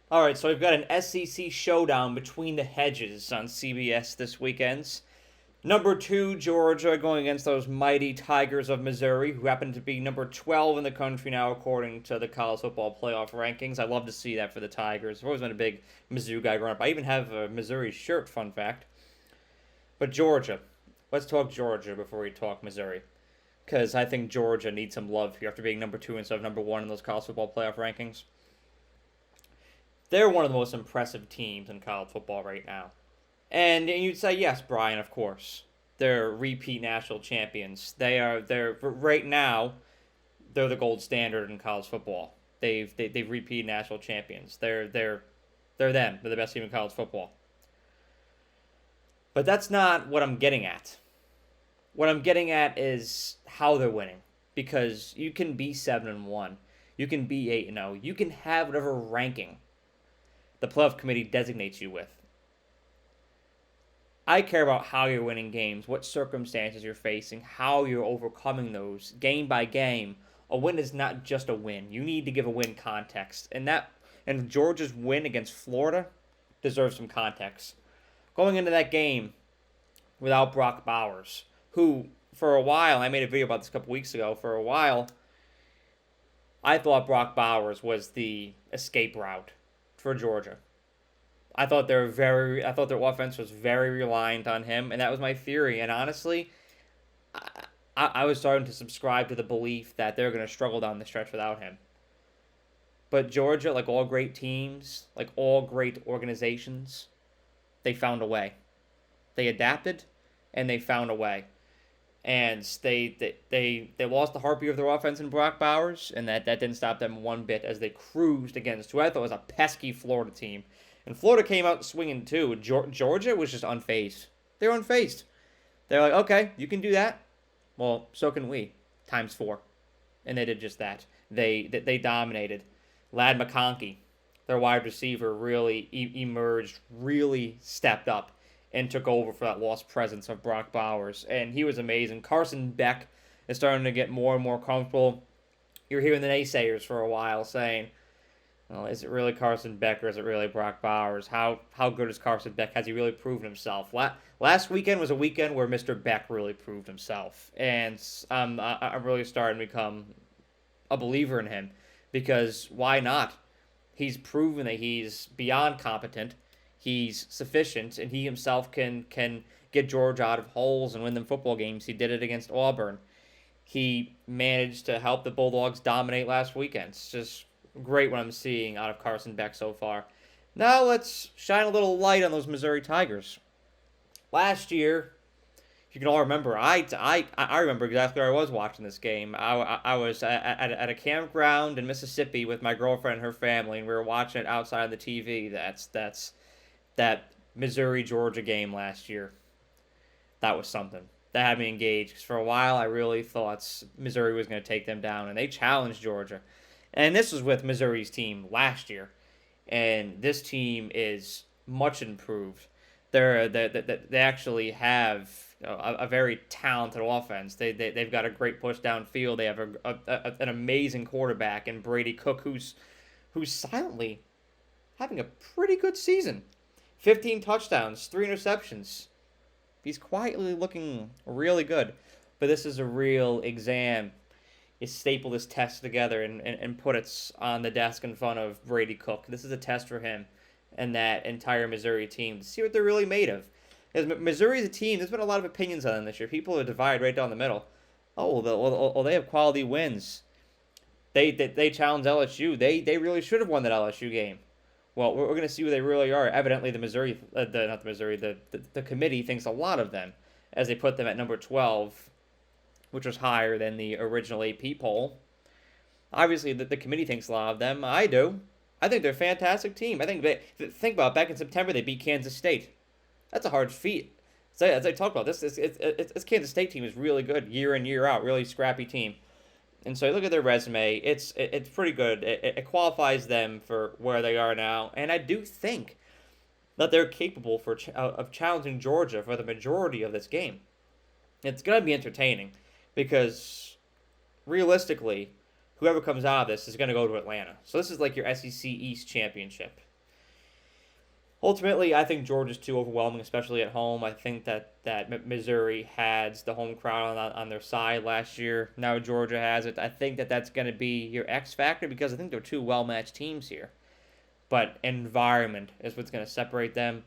All right, so we've got an SEC showdown between the hedges on CBS this weekend. Number 2, Georgia, going against those mighty Tigers of Missouri, who happen to be number 12 in the country now, according to the college football playoff rankings. I love to see that for the Tigers. I've always been a big Mizzou guy growing up. I even have a Missouri shirt, fun fact. But Georgia. Let's talk Georgia before we talk Missouri. Because I think Georgia needs some love here after being number 2 instead of number 1 in those college football playoff rankings. They're one of the most impressive teams in college football right now. And you'd say, yes, Brian, of course. They're repeat national champions. They're right now, they're the gold standard in college football. They've repeated national champions. They're them. They're the best team in college football. But that's not what I'm getting at. What I'm getting at is how they're winning. Because you can be 7-1. You can be 8-0. You can have whatever ranking the playoff committee designates you with. I care about how you're winning games, what circumstances you're facing, how you're overcoming those game by game. A win is not just a win. You need to give a win context. And Georgia's win against Florida deserves some context. Going into that game without Brock Bowers, who for a while, I made a video about this a couple weeks ago, for a while I thought Brock Bowers was the escape route for Georgia. I thought their offense was very reliant on him, and that was my theory. And honestly, I was starting to subscribe to the belief that they're going to struggle down the stretch without him. But Georgia, like all great teams, like all great organizations, they found a way. They adapted, and they found a way. And they lost the heartbeat of their offense in Brock Bowers, and that didn't stop them one bit as they cruised against who I thought was a pesky Florida team. And Florida came out swinging too. Georgia was just unfazed. They were unfazed. They're like, okay, you can do that. Well, so can we, times 4. And they did just that. They dominated. Ladd McConkey, their wide receiver, really emerged, really stepped up, and took over for that lost presence of Brock Bowers. And he was amazing. Carson Beck is starting to get more and more comfortable. You're hearing the naysayers for a while saying, well, is it really Carson Beck or is it really Brock Bowers? How good is Carson Beck? Has he really proven himself? Last weekend was a weekend where Mr. Beck really proved himself. And I'm really starting to become a believer in him. Because why not? He's proven that he's beyond competent. He's sufficient, and he himself can get Georgia out of holes and win them football games. He did it against Auburn. He managed to help the Bulldogs dominate last weekend. It's just great what I'm seeing out of Carson Beck so far. Now let's shine a little light on those Missouri Tigers. Last year, if you can all remember, I remember exactly where I was watching this game. I was at a campground in Mississippi with my girlfriend and her family, and we were watching it outside of the TV. That's that Missouri-Georgia game last year. That was something. That had me engaged, because for a while I really thought Missouri was going to take them down, and they challenged Georgia. And this was with Missouri's team last year, and this team is much improved. They actually have a very talented offense. They've got a great push downfield. They have an amazing quarterback in Brady Cook, who's silently having a pretty good season. 15 touchdowns, 3 interceptions. He's quietly looking really good. But this is a real exam. You staple this test together and put it on the desk in front of Brady Cook. This is a test for him and that entire Missouri team to see what they're really made of. Because Missouri's a team, there's been a lot of opinions on them this year. People are divided right down the middle. They have quality wins. They challenged LSU. They really should have won that LSU game. Well, we're going to see who they really are. Evidently, the committee thinks a lot of them, as they put them at number 12, which was higher than the original AP poll. Obviously, the committee thinks a lot of them. I do. I think they're a fantastic team. Think about it, back in September, they beat Kansas State. That's a hard feat. So, as I talked about, this Kansas State team is really good year in, year out, really scrappy team. And so you look at their resume, it's pretty good. It qualifies them for where they are now. And I do think that they're capable of challenging Georgia for the majority of this game. It's going to be entertaining because realistically, whoever comes out of this is going to go to Atlanta. So this is like your SEC East championship. Ultimately, I think Georgia's too overwhelming, especially at home. I think that Missouri had the home crowd on their side last year. Now Georgia has it. I think that's going to be your X factor because I think they're two well matched teams here. But environment is what's going to separate them.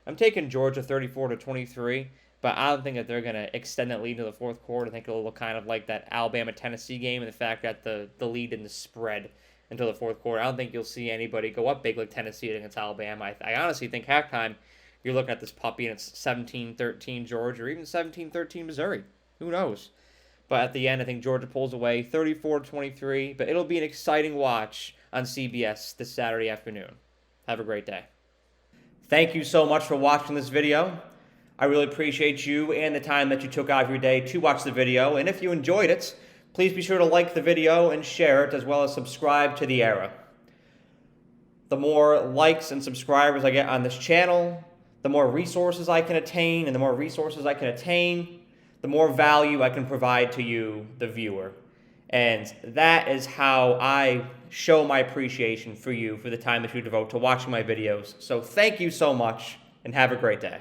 I'm taking Georgia 34 to 23, but I don't think that they're going to extend that lead to the fourth quarter. I think it'll look kind of like that Alabama Tennessee game, and the fact that the lead in the spread until the fourth quarter. I don't think you'll see anybody go up big like Tennessee against Alabama. I honestly think halftime you're looking at this puppy and it's 17-13 Georgia or even 17-13 Missouri. Who knows? But at the end, I think Georgia pulls away 34-23, but it'll be an exciting watch on CBS this Saturday afternoon. Have a great day. Thank you so much for watching this video. I really appreciate you and the time that you took out of your day to watch the video. And if you enjoyed it, please be sure to like the video and share it, as well as subscribe to The Era. The more likes and subscribers I get on this channel, the more resources I can attain, and the more resources I can attain, the more value I can provide to you, the viewer. And that is how I show my appreciation for you for the time that you devote to watching my videos. So thank you so much, and have a great day.